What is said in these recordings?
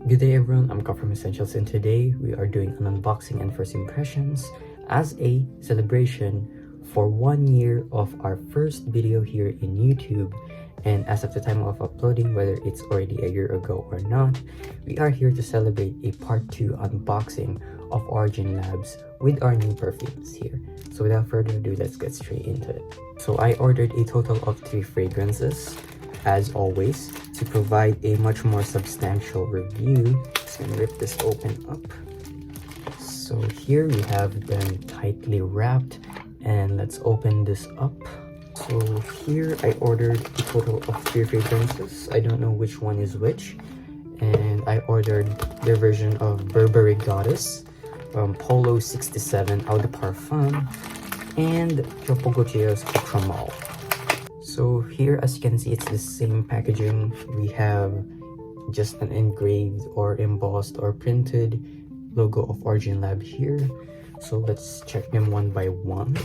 Good day everyone, I'm Kaf from Essentials, and today we are doing an unboxing and first impressions as a celebration for 1 year of our first video here in YouTube. And as of the time of uploading, whether it's already a year ago or not, we are here to celebrate a part 2 unboxing of Originlabs with our new perfumes here. So without further ado, let's get straight into it. So I ordered a total of 3 fragrances, as always, to provide a much more substantial review. Just gonna rip this open up. So here we have them tightly wrapped, and let's open this up. So here I ordered a total of 3 fragrances. I don't know which one is which, and I ordered their version of Burberry Goddess, Polo 67 Eau de Parfum, and Gaultier's Ultramale. So here, as you can see, it's the same packaging. We have just an engraved or embossed or printed logo of Originlab here. So let's check them one by one.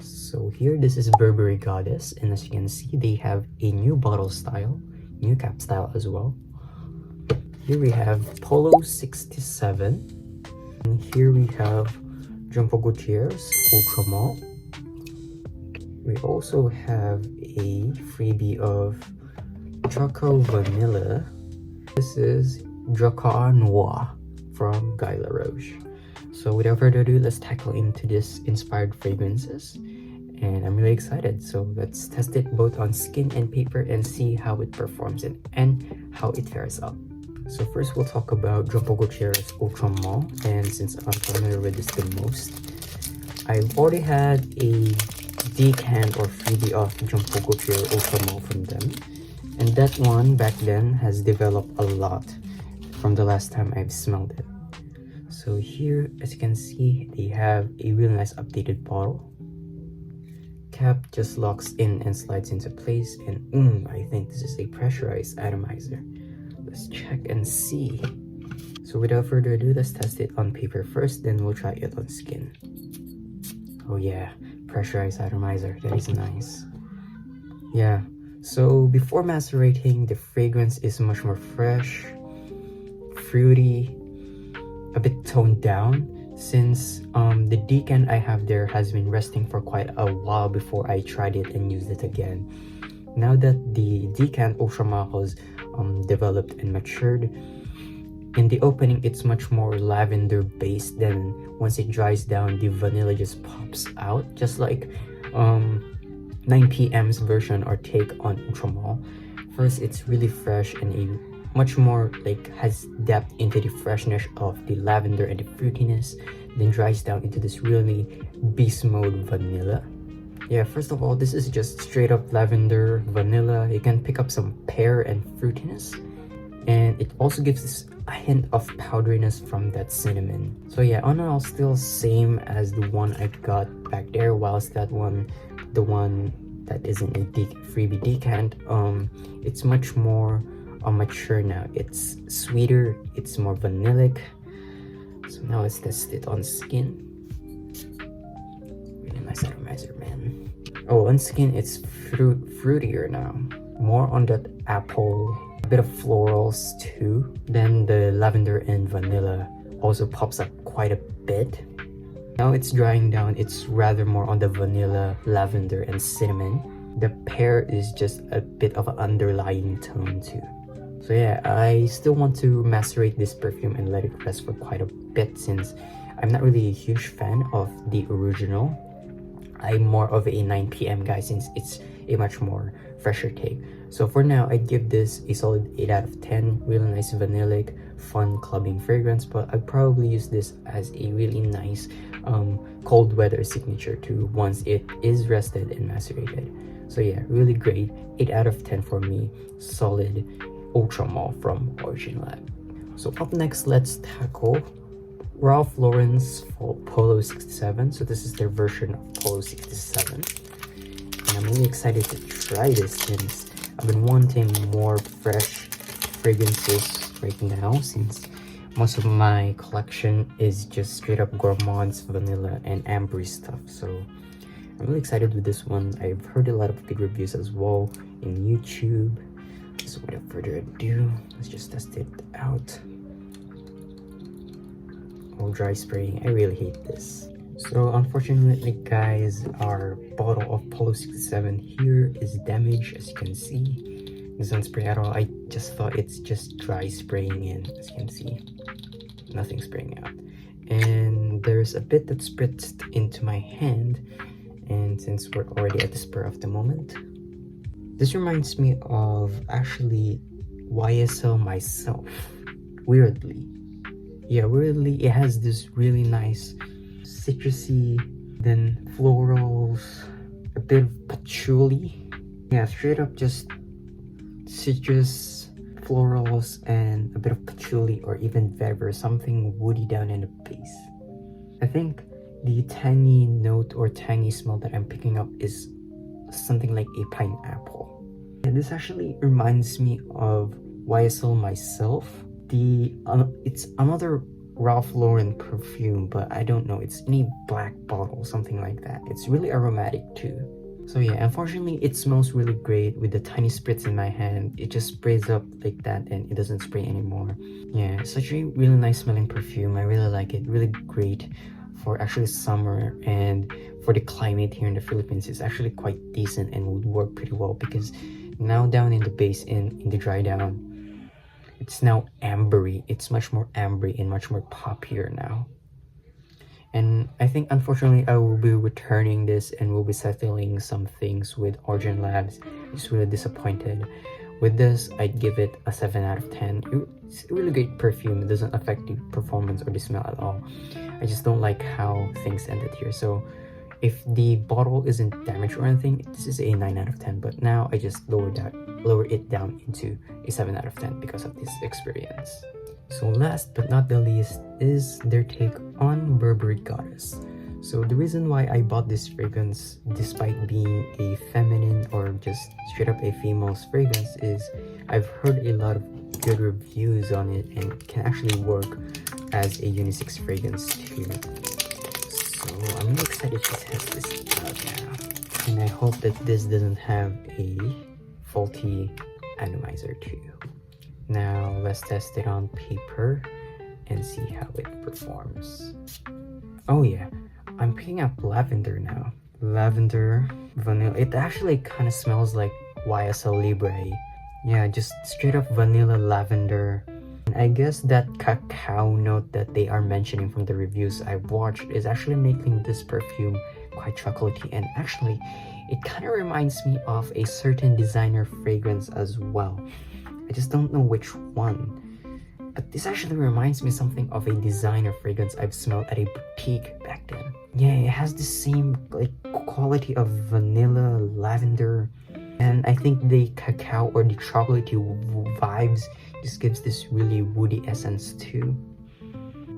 So here, this is Burberry Goddess, and as you can see, they have a new bottle style, new cap style as well. Here we have Polo 67, and here we have Gaultier's Ultramale. We also have a freebie of Choco Vanilla. This is Dracar Noir from Guy Laroche. So without further ado, let's tackle into this inspired fragrances. And I'm really excited. So let's test it both on skin and paper and see how it performs and how it fares up. So first we'll talk about Gaultier's Ultramale. And since I'm familiar with this the most, I've already had a decant or freebie of Gaultier Ultramale from them, and that one back then has developed a lot from the last time I've smelled it. So here, as you can see, they have a really nice updated bottle. Cap just locks in and slides into place, and I think this is a pressurized atomizer. Let's check and see. So without further ado, let's test it on paper first, then we'll try it on skin. Oh yeah, pressurized atomizer, that is nice. Yeah, so before macerating, the fragrance is much more fresh, fruity, a bit toned down, since the decant I have there has been resting for quite a while before I tried it and used it again. Now that the decant Ultramale has developed and matured, in the opening it's much more lavender based, then once it dries down, the vanilla just pops out, just like 9pm's version or take on Ultramale. First, it's really fresh and a much more like has depth into the freshness of the lavender and the fruitiness, then dries down into this really beast mode vanilla. Yeah, first of all, this is just straight up lavender, vanilla. You can pick up some pear and fruitiness, and it also gives this a hint of powderiness from that cinnamon. So yeah, on all still same as the one I got back there, whilst that one, the one that isn't a freebie decant, it's much more mature now. It's sweeter, it's more vanillic. So now let's test it on skin. Really nice atomizer, man. Oh, on skin it's fruitier now, more on that apple, a bit of florals too. Then the lavender and vanilla also pops up quite a bit. Now it's drying down, it's rather more on the vanilla, lavender, and cinnamon. The pear is just a bit of an underlying tone too. So yeah, I still want to macerate this perfume and let it rest for quite a bit, since I'm not really a huge fan of the original. I'm more of a 9pm guy, since it's a much more fresher take. So for now, I'd give this a solid 8 out of 10. Really nice vanillic, fun clubbing fragrance, but I'd probably use this as a really nice cold weather signature too once it is rested and macerated. So yeah, really great, 8 out of 10 for me. Solid Ultramale from Originlab. So up next, let's tackle Ralph Lauren's Polo 67. So this is their version of Polo 67, and I'm really excited to try this since I've been wanting more fresh fragrances right now, since most of my collection is just straight up gourmands, vanilla, and ambery stuff. So I'm really excited with this one. I've heard a lot of good reviews as well in YouTube. So without further ado, let's just test it out. All dry spraying, I really hate this. So unfortunately guys, our bottle of Polo 67 here is damaged, as you can see. It doesn't spray at all. I just thought it's just dry spraying in, as you can see. Nothing spraying out. And there's a bit that spritzed into my hand, and since we're already at the spur of the moment, this reminds me of actually YSL myself. Weirdly. Yeah, weirdly, it has this really nice citrusy, then florals, a bit of patchouli. Yeah, straight up just citrus, florals, and a bit of patchouli or even vetiver, something woody down in the base. I think the tangy note or tangy smell that I'm picking up is something like a pineapple. And this actually reminds me of YSL myself. It's another Ralph Lauren perfume, but I don't know, it's in a black bottle, something like that. It's really aromatic too. So yeah, unfortunately it smells really great with the tiny spritz in my hand. It just sprays up like that and it doesn't spray anymore. Yeah, it's such a really nice smelling perfume. I really like it. Really great for actually summer, and for the climate here in the Philippines it's actually quite decent and would work pretty well, because now down in the base, in the dry down, it's now ambery. It's much more ambery and much more poppier now. And I think unfortunately I will be returning this and will be settling some things with Originlab. Just really disappointed. With this, I'd give it a 7 out of 10. It's a really great perfume. It doesn't affect the performance or the smell at all. I just don't like how things ended here. So if the bottle isn't damaged or anything, this is a 9 out of 10. But now I just lower it down into a 7 out of 10 because of this experience. So last but not the least is their take on Burberry Goddess. So the reason why I bought this fragrance, despite being a feminine or just straight up a female's fragrance, is I've heard a lot of good reviews on it and it can actually work as a unisex fragrance too. So I'm really excited to test this out now. And I hope that this doesn't have a faulty atomizer too. Now let's test it on paper and see how it performs. Oh yeah, I'm picking up lavender now. Lavender, vanilla. It actually kind of smells like YSL Libre. Yeah, just straight up vanilla lavender. And I guess that cacao note that they are mentioning from the reviews I've watched is actually making this perfume quite chocolatey, and actually it kind of reminds me of a certain designer fragrance as well. I just don't know which one. But this actually reminds me something of a designer fragrance I've smelled at a boutique back then. Yeah, it has the same like quality of vanilla, lavender, and I think the cacao or the chocolatey vibes just gives this really woody essence too.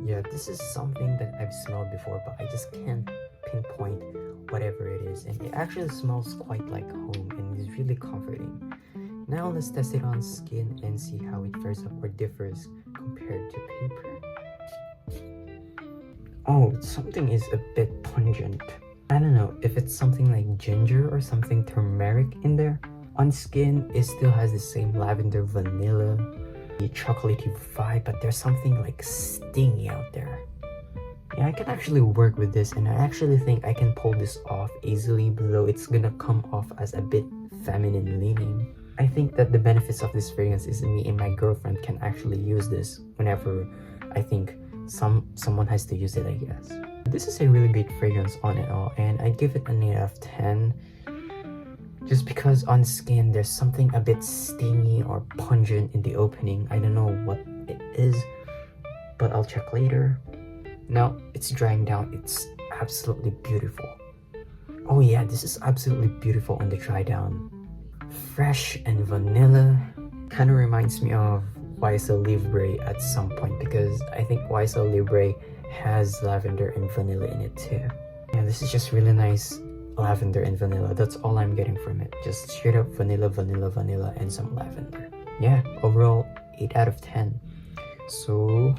Yeah, this is something that I've smelled before, but I just can't pinpoint whatever it is, and it actually smells quite like home and is really comforting. Now let's test it on skin and see how it fares up or differs compared to paper. Oh, something is a bit pungent. I don't know if it's something like ginger or something turmeric in there. On skin, it still has the same lavender, vanilla, the chocolatey vibe, but there's something like stingy out there. Yeah, I can actually work with this, and I actually think I can pull this off easily, though it's gonna come off as a bit feminine leaning. I think that the benefits of this fragrance is me and my girlfriend can actually use this whenever I think someone has to use it, I guess. This is a really great fragrance on it all, and I'd give it an 8 out of 10. Just because on skin there's something a bit stingy or pungent in the opening. I don't know what it is, but I'll check later. Now it's drying down. It's absolutely beautiful. Oh yeah, this is absolutely beautiful on the dry down. Fresh and vanilla. Kind of reminds me of YSL Libre at some point, because I think YSL Libre has lavender and vanilla in it too. Yeah, this is just really nice lavender and vanilla. That's all I'm getting from it. Just straight up vanilla, vanilla, vanilla, and some lavender. Yeah, overall 8 out of 10. So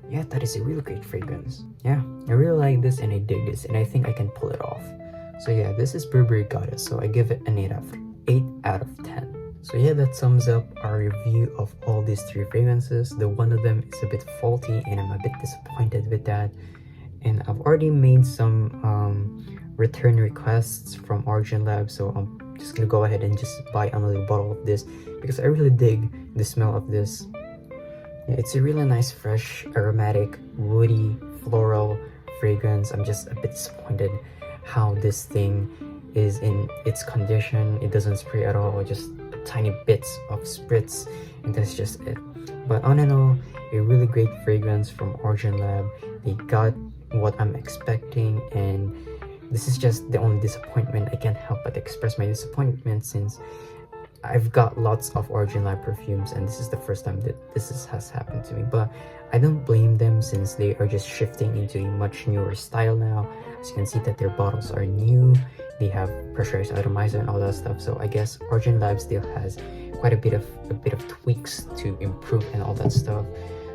yeah, that is a really great fragrance. Yeah, I really like this and I dig this, and I think I can pull it off. So yeah, this is Burberry Goddess, so I give it an 8 out of 10. So yeah, that sums up our review of all these 3 fragrances. The one of them is a bit faulty and I'm a bit disappointed with that. And I've already made some return requests from Originlab, so I'm just gonna go ahead and just buy another bottle of this because I really dig the smell of this. Yeah, it's a really nice, fresh, aromatic, woody, floral fragrance. I'm just a bit disappointed how this thing is in its condition. It doesn't spray at all, just tiny bits of spritz, and that's just it. But all in all, a really great fragrance from Originlab. They got what I'm expecting, and this is just the only disappointment. I can't help but express my disappointment since I've got lots of Originlab perfumes and this is the first time that has happened to me. But I don't blame them since they are just shifting into a much newer style now. As you can see that their bottles are new, they have pressurized atomizer and all that stuff. So I guess Originlab still has quite a bit of tweaks to improve and all that stuff.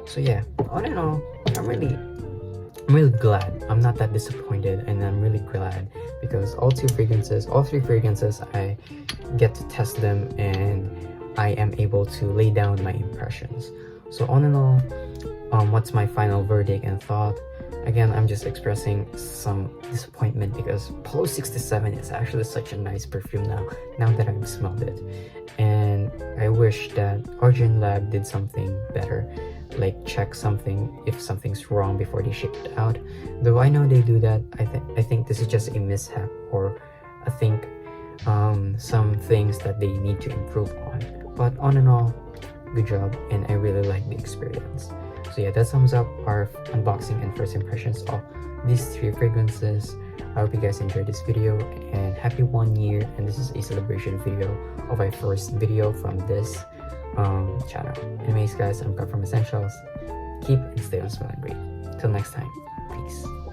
So yeah, all in all, I'm really glad. I'm not that disappointed, and I'm really glad because all 3 fragrances, I get to test them and I am able to lay down my impressions. So all in all, what's my final verdict and thought? Again, I'm just expressing some disappointment because Polo 67 is actually such a nice perfume now that I've smelled it, and I wish that Originlab did something better, like check something if something's wrong before they ship it out. Though I know they do that, I think this is just a mishap, or I think some things that they need to improve on. But all in all, good job, and I really like the experience. So yeah, that sums up our unboxing and first impressions of these 3 fragrances. I hope you guys enjoyed this video, and happy 1 year, and this is a celebration video of my first video from this channel. Anyways guys, I'm Cut from Essentials. Keep and stay on smelling great. Till next time, peace.